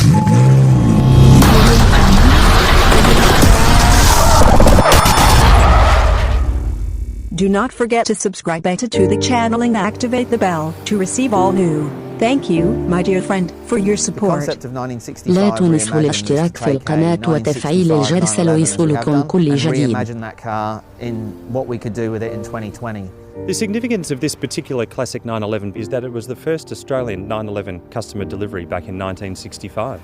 Do not forget to subscribe to the channel and activate the bell to receive all new. Thank you, my dear friend, for your support. لا تنسوا الاشتراك في القناة وتفعيل الجرس ليصلكم كل جديد. The significance of this particular classic 911 is that it was the first Australian 911 customer delivery back in 1965.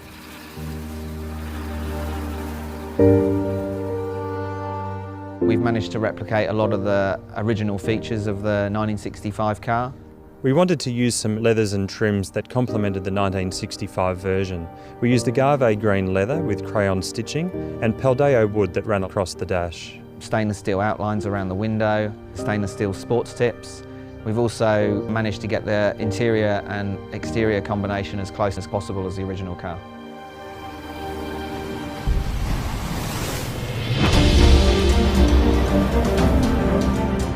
We've managed to replicate a lot of the original features of the 1965 car. We wanted to use some leathers and trims that complemented the 1965 version. We used agave green leather with crayon stitching and Paldeo wood that ran across the dash. Stainless steel outlines around the window, stainless steel sports tips. We've also managed to get the interior and exterior combination as close as possible as the original car.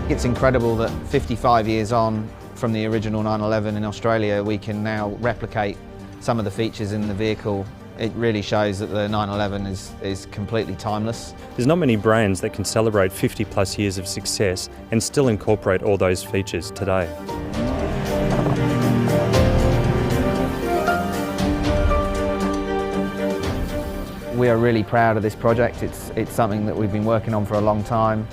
It's incredible that 55 years on from the original 911 in Australia, we can now replicate some of the features in the vehicle. It really shows that the 911 is completely timeless. There's not many brands that can celebrate 50 plus years of success and still incorporate all those features today. We are really proud of this project. It's something that we've been working on for a long time.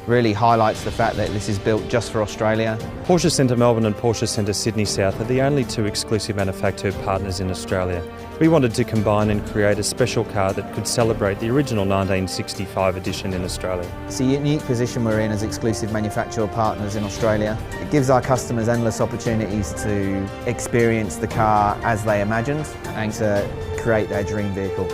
Really highlights the fact that this is built just for Australia. Porsche Centre Melbourne and Porsche Centre Sydney South are the only two exclusive manufacturer partners in Australia. We wanted to combine and create a special car that could celebrate the original 1965 edition in Australia. It's a unique position we're in as exclusive manufacturer partners in Australia. It gives our customers endless opportunities to experience the car as they imagined and to create their dream vehicle.